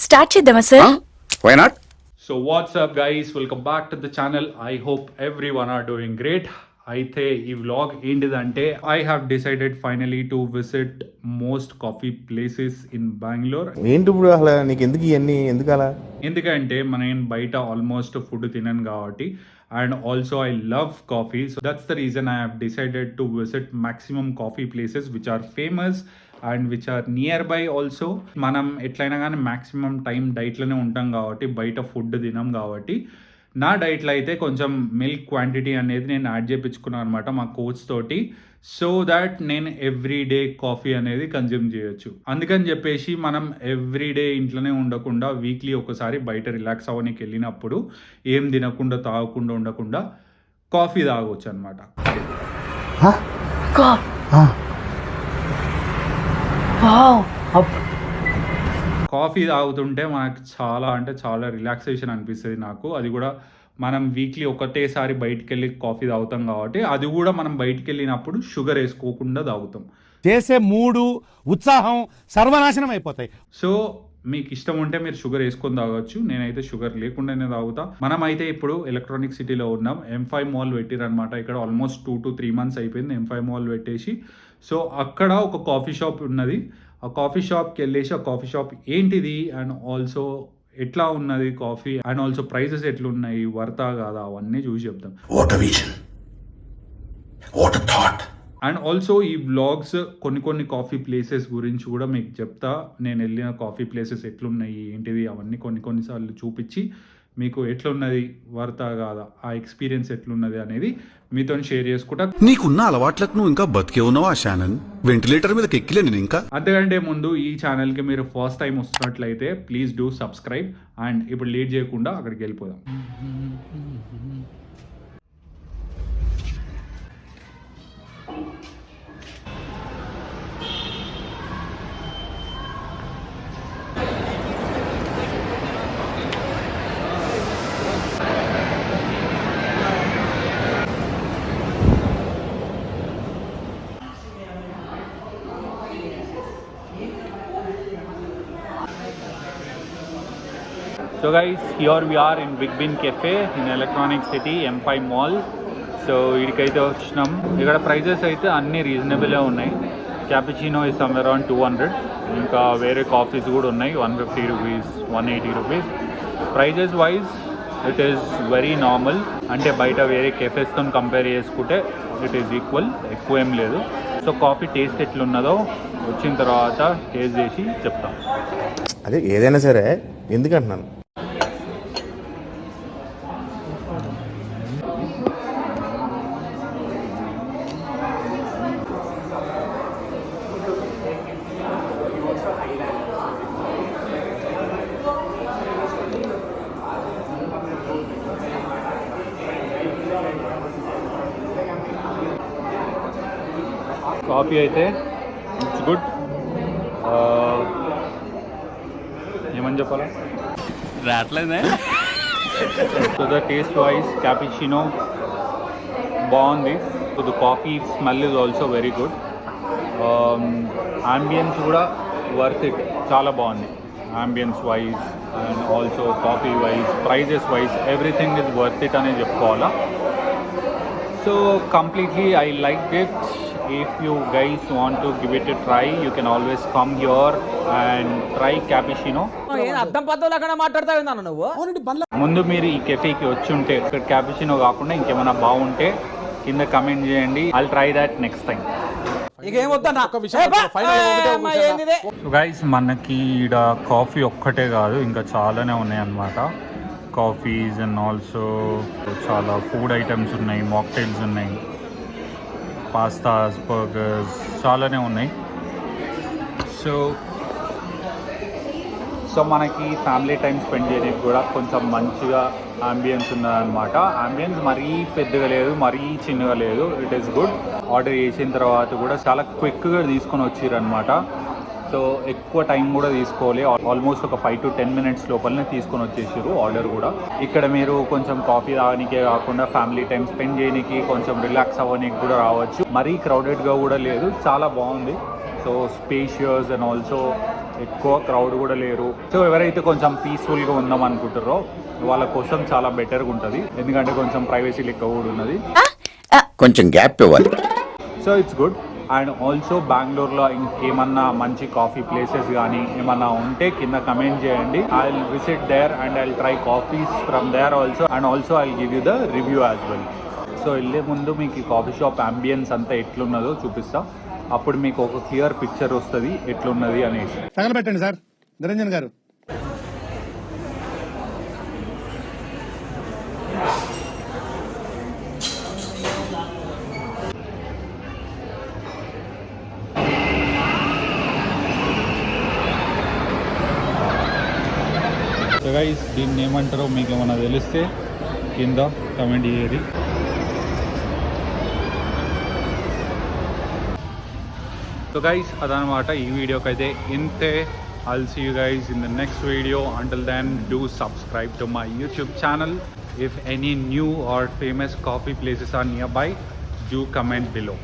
Start చేద్దామా sir? Why not? So what's up guys, welcome back to the channel. I hope everyone are doing great. అయితే ఈ vlog ఏంటిదంటే I have decided finally to visit most coffee places in Bengaluru. ఏంటి ఇప్పుడు అసలు నీకు ఎందుకు ఇవన్నీ ఎందుకు అలా? ఎందుకంటే నేను బయట ఆల్మోస్ట్ ఫుడ్ తినను కాబట్టి and also I love coffee. So that's the reason I have decided to visit maximum coffee places which are famous and which are near by also. మనం ఎట్లయినా కానీ మ్యాక్సిమం టైం డైట్లోనే ఉంటాం కాబట్టి బయట ఫుడ్ తినం కాబట్టి నా డైట్లో అయితే కొంచెం మిల్క్ క్వాంటిటీ అనేది నేను యాడ్ చేయించుకున్నాను అనమాట మా కోచ్ తోటి. సో దాట్ నేను ఎవ్రీడే కాఫీ అనేది కన్జ్యూమ్ చేయొచ్చు. అందుకని చెప్పేసి మనం ఎవ్రీడే ఇంట్లోనే ఉండకుండా వీక్లీ ఒకసారి బయట రిలాక్స్ అవ్వడానికి వెళ్ళినప్పుడు ఏం తినకుండా తాగకుండా ఉండకుండా కాఫీ తాగవచ్చు అనమాట. కాఫీ తాగుతుంటే మనకు చాలా అంటే చాలా రిలాక్సేషన్ అనిపిస్తుంది నాకు. అది కూడా మనం వీక్లీ ఒకటేసారి బయటికి వెళ్ళి కాఫీ తాగుతాం కాబట్టి అది కూడా మనం బయటికి వెళ్ళినప్పుడు షుగర్ వేసుకోకుండా తాగుతాం. చేసే మూడు ఉత్సాహం సర్వనాశనం అయిపోతాయి. సో మీకు ఇష్టం ఉంటే మీరు షుగర్ వేసుకొని తాగొచ్చు. నేనైతే షుగర్ లేకుండానే తాగుతా. మనం అయితే ఇప్పుడు ఎలక్ట్రానిక్ సిటీలో ఉన్నాం. M5 mall పెట్టిరనమాట. ఇక్కడ ఆల్మోస్ట్ 2 to 3 months అయిపోయింది M5 మాల్ పెట్టేసి. సో అక్కడ ఒక కాఫీ షాప్ ఉన్నది. ఆ కాఫీ షాప్కి వెళ్ళేసి ఆ కాఫీ షాప్ ఏంటిది అండ్ ఆల్సో ఎట్లా ఉన్నది కాఫీ అండ్ ఆల్సో ప్రైజెస్ ఎట్లున్నాయి, వర్తా కాదా, అవన్నీ చూసి చెప్తాం. What a vision. What a thought. And also ఈ వ్లాగ్స్ కొన్ని కాఫీ ప్లేసెస్ గురించి కూడా మీకు చెప్తా. నేను వెళ్ళిన కాఫీ ప్లేసెస్ ఎట్లున్నాయి ఏంటిది అవన్నీ కొన్నిసార్లు చూపించి మీకు ఎట్లున్నది వర్తా కాదా, ఆ ఎక్స్పీరియన్స్ ఎట్లున్నది అనేది మీతో షేర్ చేసుకుంటా. నీకున్న అలవాట్లకు నువ్వు ఇంకా బతికే ఉన్నావు ఆశానన్. వెంటిలేటర్ మీదకి ఎక్కిలే నేను ఇంకా. అంతకంటే ముందు ఈ ఛానల్కి మీరు ఫస్ట్ టైం వస్తున్నట్లయితే ప్లీజ్ డూ సబ్స్క్రైబ్. అండ్ ఇప్పుడు లేట్ చేయకుండా అక్కడికి వెళ్ళిపోదాం. So guys, here we are in Big Bin Cafe in Electronic City, M5 Mall. So ఇక్కడికైతే వచ్చినాం. ఇక్కడ ప్రైజెస్ అయితే అన్నీ రీజనబుల్గా ఉన్నాయి. Cappuccino is somewhere around 200. ఇంకా వేరే కాఫీస్ కూడా ఉన్నాయి 150 rupees, 180 rupees. Prices wise it is very normal. అంటే బయట వేరే కెఫేస్తో కంపేర్ చేసుకుంటే ఇట్ ఈస్ ఈక్వల్, ఎక్కువ ఏం లేదు. సో కాఫీ టేస్ట్ ఎట్లున్నదో వచ్చిన తర్వాత టేస్ట్ చేసి చెప్తాం. అదే ఏదైనా సరే ఎందుకంటున్నాను, కాఫీ అయితే ఇట్స్ గుడ్. ఏమని చెప్పాలా రావట్లేదే. So the taste wise cappuccino బాగుంది. So the coffee smell is also very good. Ambience కూడా వర్త్ ఇట్, చాలా బాగుంది ambience wise and also coffee wise, prices wise everything is worth it అనే చెప్పుకోవాలా. So completely I like it. If you guys want to give it a try, you can always come here and try cappuccino. ముందు మీరు ఈ కెఫేకి వచ్చి ఉంటే ఇక్కడ cappuccino కాకుండా ఇంకేమైనా బాగుంటే కింద కమెంట్ చేయండి. I'll try that next time. So guys, మనకి ఈడ కాఫీ ఒక్కటే కాదు ఇంకా చాలానే ఉన్నాయి అన్నమాట. కాఫీస్ అండ్ ఆల్సో చాలా ఫుడ్ ఐటమ్స్ ఉన్నాయి, మాక్టైల్స్ ఉన్నాయి, పాస్తాస్, బర్గర్స్ చాలానే ఉన్నాయి. సో మనకి ఫ్యామిలీ టైం స్పెండ్ చేయడానికి కూడా కొంచెం మంచిగా అంబియన్స్ ఉన్నదన్నమాట. అంబియన్స్ మరీ పెద్దగా లేదు, మరీ చిన్నగా లేదు, ఇట్ ఈస్ గుడ్. ఆర్డర్ చేసిన తర్వాత కూడా చాలా క్విక్గా తీసుకొని వచ్చిరనమాట. సో ఎక్కువ టైం కూడా తీసుకోవాలి, ఆల్మోస్ట్ ఒక 5 to 10 minutes లోపలనే తీసుకొని వచ్చేసారు ఆర్డర్ కూడా. ఇక్కడ మీరు కొంచెం కాఫీ తాగనికే కాకుండా ఫ్యామిలీ టైం స్పెండ్ చేయడానికి, కొంచెం రిలాక్స్ అవ్వడానికి కూడా రావచ్చు. మరీ క్రౌడెడ్గా కూడా లేదు, చాలా బాగుంది. సో స్పేషియస్ అండ్ ఆల్సో ఎక్కువ క్రౌడ్ కూడా లేరు. సో ఎవరైతే కొంచెం పీస్ఫుల్గా ఉందాం అనుకుంటారో వాళ్ళ కోసం చాలా బెటర్గా ఉంటుంది, ఎందుకంటే కొంచెం ప్రైవసీ లెక్క కూడా ఉన్నది. కొంచెం గ్యాప్ ఇవ్వాలి. So it's good. And also బెంగళూరులో ఇంకేమన్నా మంచి కాఫీ ప్లేసెస్ కానీ ఏమన్నా ఉంటే కింద కమెంట్ చేయండి. I will visit there and I will try coffees from there also, and also I will give you the review as well. So వెళ్ళే ముందు మీకు ఈ కాఫీ షాప్ అంబియన్స్ అంతా ఎట్లున్నదో చూపిస్తా, అప్పుడు మీకు ఒక క్లియర్ పిక్చర్ వస్తుంది ఎట్లున్నది అనేసి. తగలబెట్టండి సార్ నిరంజన్ గారు. సో గైస్ దీన్ని ఏమంటారో మీకు ఏమైనా తెలిస్తే కింద కమెంట్ చేయరి. సో గైస్ అదనమాట ఈ వీడియోకి అయితే ఇంతే. I'll see you guys in the next video. Until then, do subscribe to my YouTube channel. If any new or famous coffee places are nearby, do comment below.